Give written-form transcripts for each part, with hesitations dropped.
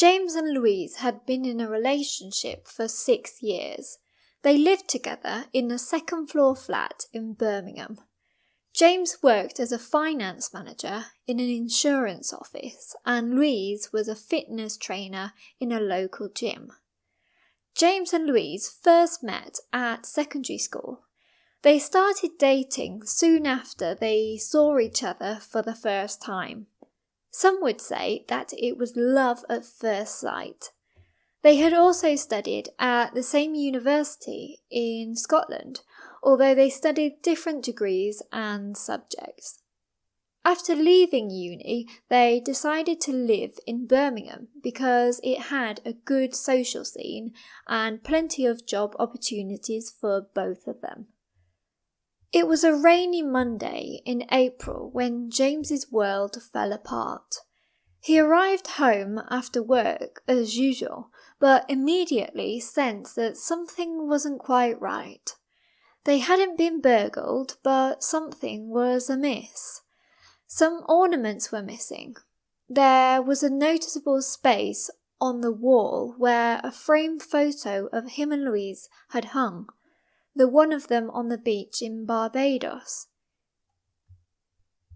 James and Louise had been in a relationship for 6 years. They lived together in a second-floor flat in Birmingham. James worked as a finance manager in an insurance office, and Louise was a fitness trainer in a local gym. James and Louise first met at secondary school. They started dating soon after they saw each other for the first time. Some would say that it was love at first sight. They had also studied at the same university in Scotland, although they studied different degrees and subjects. After leaving uni, they decided to live in Birmingham because it had a good social scene and plenty of job opportunities for both of them. It was a rainy Monday in April when James's world fell apart. He arrived home after work as usual, but immediately sensed that something wasn't quite right. They hadn't been burgled, but something was amiss. Some ornaments were missing. There was a noticeable space on the wall where a framed photo of him and Louise had hung, the one of them on the beach in Barbados.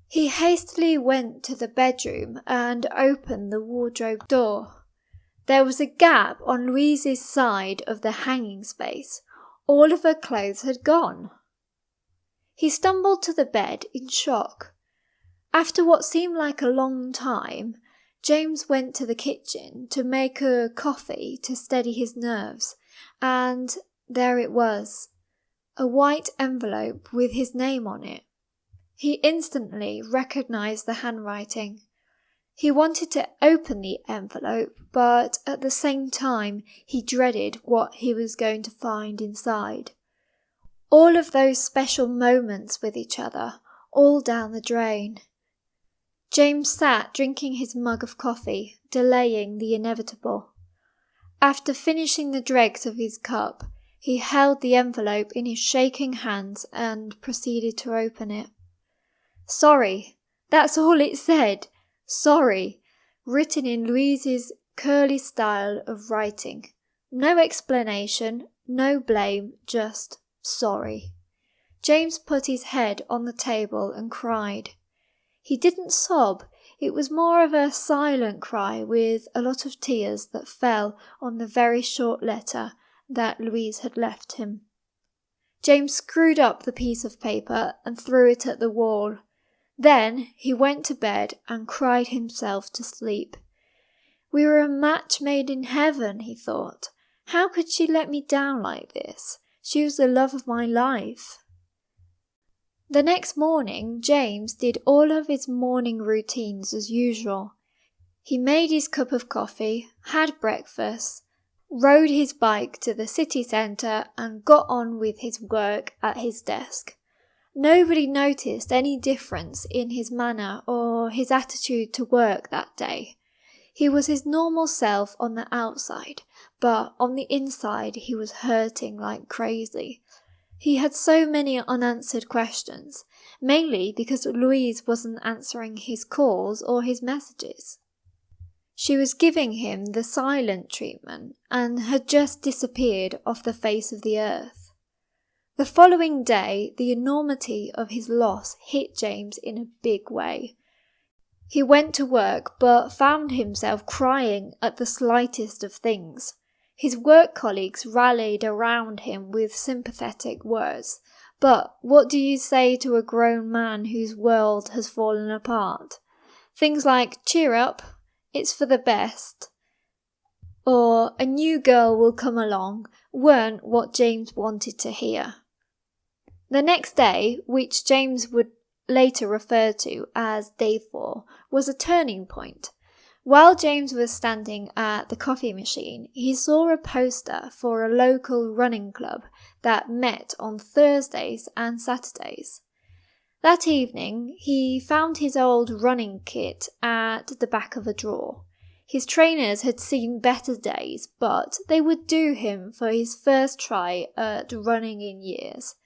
He hastily went to the bedroom and opened the wardrobe door. There was a gap on Louise's side of the hanging space. All of her clothes had gone. He stumbled to the bed in shock. After what seemed like a long time, James went to the kitchen to make a coffee to steady his nerves, and there it was, a white envelope with his name on it. He instantly recognized the handwriting. He wanted to open the envelope, but at the same time he dreaded what he was going to find inside. All of those special moments with each other, all down the drain. James sat drinking his mug of coffee, delaying the inevitable. After finishing the dregs of his cup, he held the envelope in his shaking hands and proceeded to open it. "Sorry," that's all it said. "Sorry," written in Louise's curly style of writing. No explanation, no blame, just sorry. James put his head on the table and cried. He didn't sob, it was more of a silent cry with a lot of tears that fell on the very short letter that Louise had left him. James screwed up the piece of paper and threw it at the wall. Then he went to bed and cried himself to sleep. We were a match made in heaven, he thought. How could she let me down like this? She was the love of my life. The next morning, James did all of his morning routines as usual. He made his cup of coffee, had breakfast, rode his bike to the city centre and got on with his work at his desk. Nobody noticed any difference in his manner or his attitude to work that day. He was his normal self on the outside, but on the inside he was hurting like crazy. He had so many unanswered questions, mainly because Louise wasn't answering his calls or his messages. She was giving him the silent treatment and had just disappeared off the face of the earth. The following day, the enormity of his loss hit James in a big way. He went to work but found himself crying at the slightest of things. His work colleagues rallied around him with sympathetic words, but what do you say to a grown man whose world has fallen apart? Things like, "Cheer up, it's for the best," or "a new girl will come along," weren't what James wanted to hear. The next day, which James would later refer to as Day 4, was a turning point. While James was standing at the coffee machine, he saw a poster for a local running club that met on Thursdays and Saturdays. That evening, he found his old running kit at the back of a drawer. His trainers had seen better days, but they would do him for his first try at running in years.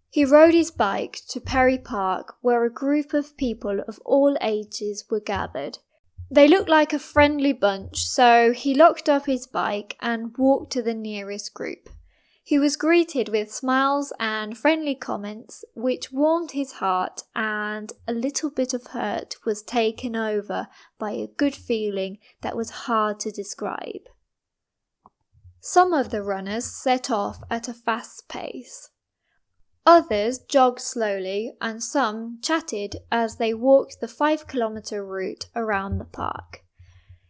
He rode his bike to Perry Park, where a group of people of all ages were gathered. They looked like a friendly bunch, so he locked up his bike and walked to the nearest group. He was greeted with smiles and friendly comments, which warmed his heart, and a little bit of hurt was taken over by a good feeling that was hard to describe. Some of the runners set off at a fast pace. Others jogged slowly, and some chatted as they walked the 5-kilometer route around the park.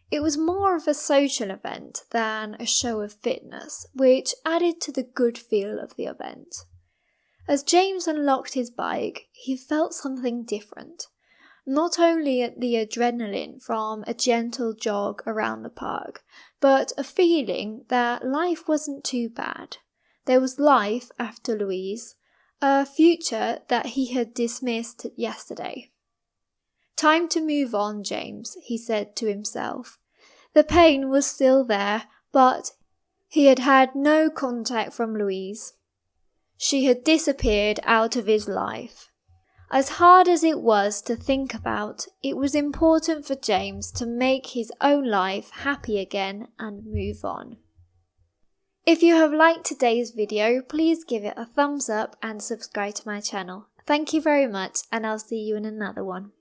It was more of a social event than a show of fitness, which added to the good feel of the event. As James unlocked his bike, he felt something different. Not only the adrenaline from a gentle jog around the park, but a feeling that life wasn't too bad. There was life after Louise, a future that he had dismissed yesterday. "Time to move on, James," he said to himself. The pain was still there, but he had had no contact from Louise. She had disappeared out of his life. As hard as it was to think about, it was important for James to make his own life happy again and move on. If you have liked today's video, please give it a thumbs up and subscribe to my channel. Thank you very much, and I'll see you in another one.